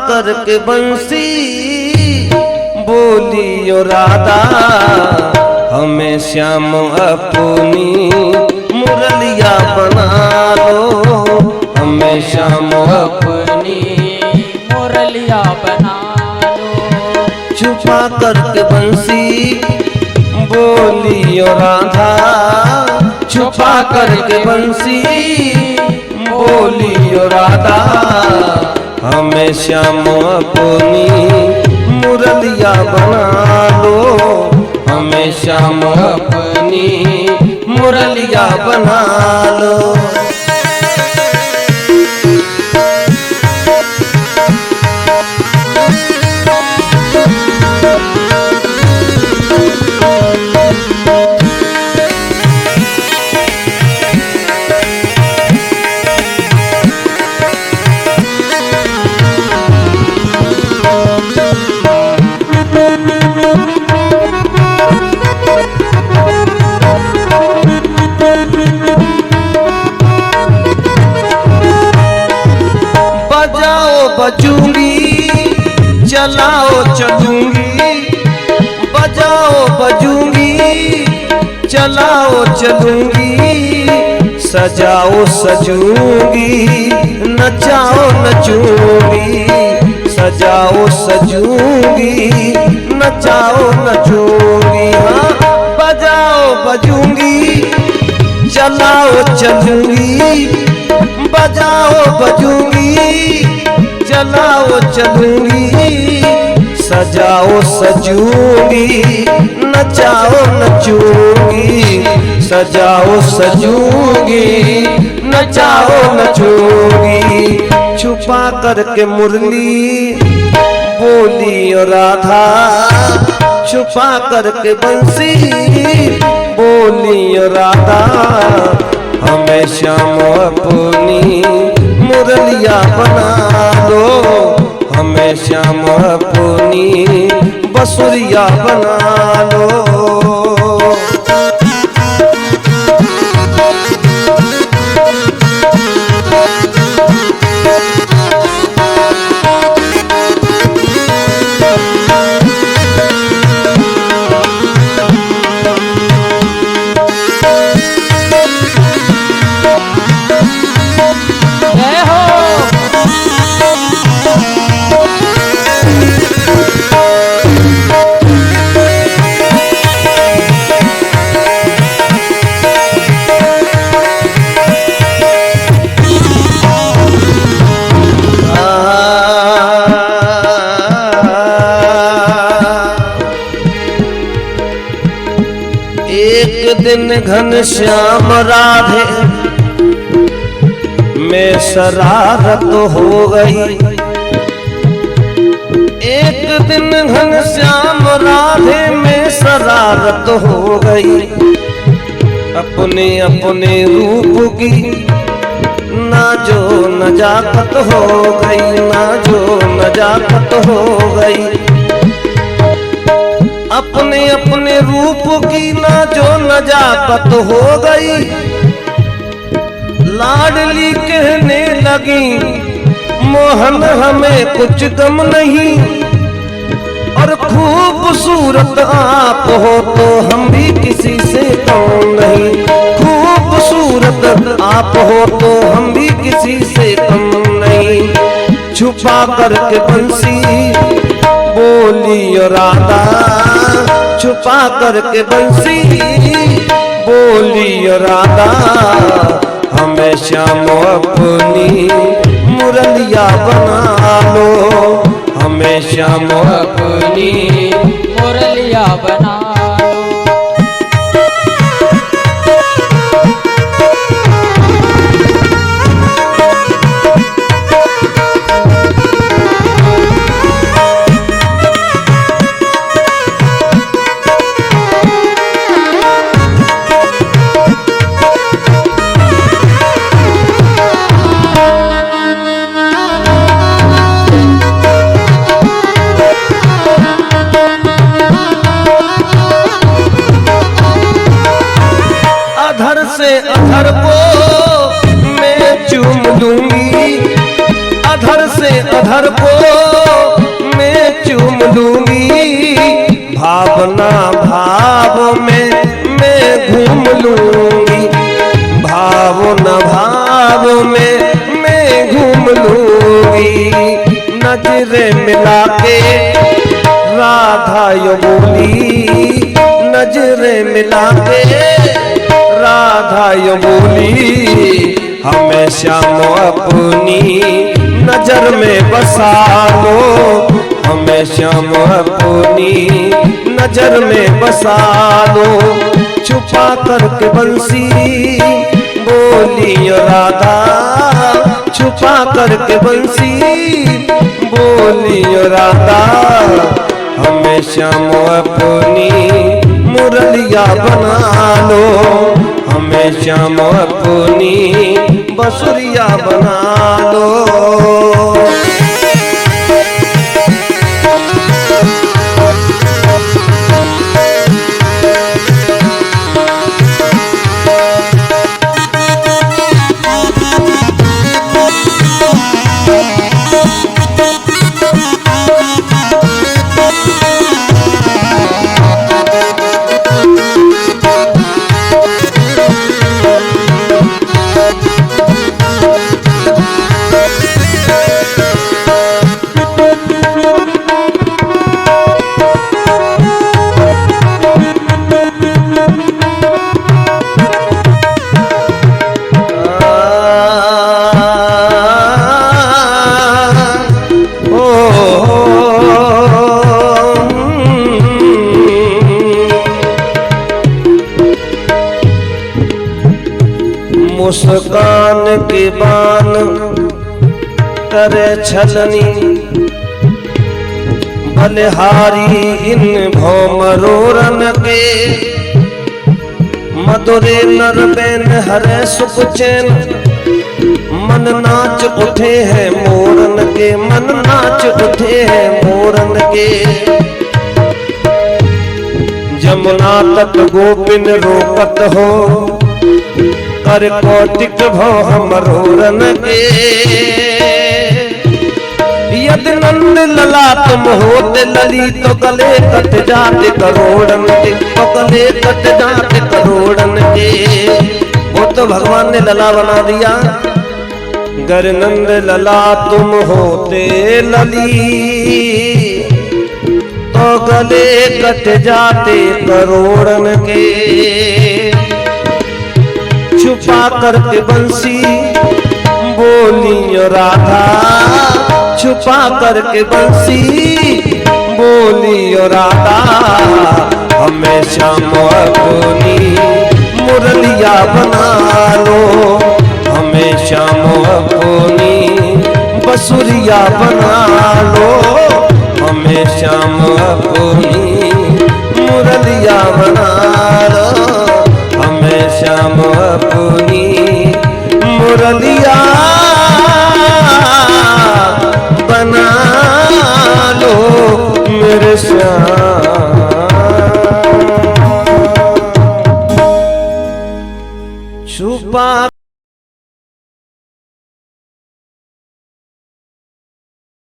करके बंसी बोलियो राधा, हमें श्याम अपनी मुरलिया बना लो, हमें श्याम अपनी मुरलिया बना लो। छुपा करके बंसी बोलियो राधा, छुपा करके बंसी बोलियो राधा, हमें श्याम अपनी मुरलिया बना लो, हमें श्याम अपनी मुरलिया बना लो। बजूंगी चलाओ चलूंगी, बजाओ बजूंगी चलाओ चलूंगी, सजाओ सजूंगी नचाओ नचूंगी, सजाओ सजूंगी नचाओ नचूंगी। हाँ, बजाओ बजूंगी चलाओ चलूंगी, बजाओ बजूंगी चलाओ चलूंगी, सजाओ सजूंगी नचाओ नचूंगी, सजाओ सजूंगी नचाओ नचूंगी। छुपा करके मुरली बोलियो राधा, छुपा करके बंसी बोलियो राधा, हमें श्याम अपनी मुरलिया बना लो, हमें श्याम अपनी बसुरिया बना लो। एक दिन घनश्याम राधे में शरारत हो गई, एक दिन घनश्याम राधे में शरारत हो गई, अपने अपने रूप की नाजो नजाकत हो गई, नाजो नजाकत हो गई, अपने अपने रूप की नाजो नजाकत हो गई। लाडली कहने लगी मोहन हमें कुछ गम नहीं, और खूबसूरत आप हो तो हम भी किसी से कम नहीं, खूबसूरत आप हो तो हम भी किसी से कम नहीं। छुपा करके बंसी बोलियो राधा, छुपा करके बंसी बोलियो राधा, हमें श्याम अपनी मुरलिया बना लो, हमें श्याम अपनी मुरलिया बना लो। अधर को मैं चूम लूंगी, अधर से अधर को मैं चूम लूंगी, भावना भाव में मैं घूम लूंगी, भावना भाव में मैं घूम लूंगी। नजरे मिला के राधा यो बोली, नजरे मिला के राधा यो बोली, हमें श्याम अपनी नजर में बसा लो, हमें श्याम अपनी नजर में बसा लो। छुपा करके बंसी बोली राधा, छुपा करके बंसी बोली राधा, हमें श्याम अपनी मुरलिया बना लो, हमें श्याम अपनी बसुरिया बना लो। मुस्कान के बान करे छलनी, बलिहारी इन भौमरोरन के, मधुरे नर बेन हरे सुख चैन, मन नाच उठे हैं मोरन के, मन नाच उठे हैं मोरन के। जमुना तट गोपिन रोकत हो, कर कौटिक भो हमरोरन के। यदि नंद लला तुम होते लली, तो गले कट जाते करोड़न के, तो गले कट जाते करोड़न के। वो तो भगवान ने लला बना दिया। गर नंद लला तुम होते लली, तो गले कट जाते करोड़न के। छुपा करके बंसी बोली राधा, छुपा करके बंसी बोली राधा, हमें श्याम अपनी मुरलिया बना लो, हमें श्याम अपनी बसुरिया बना लो, हमें श्याम अपनी मुरलिया बना लो, हमें श्याम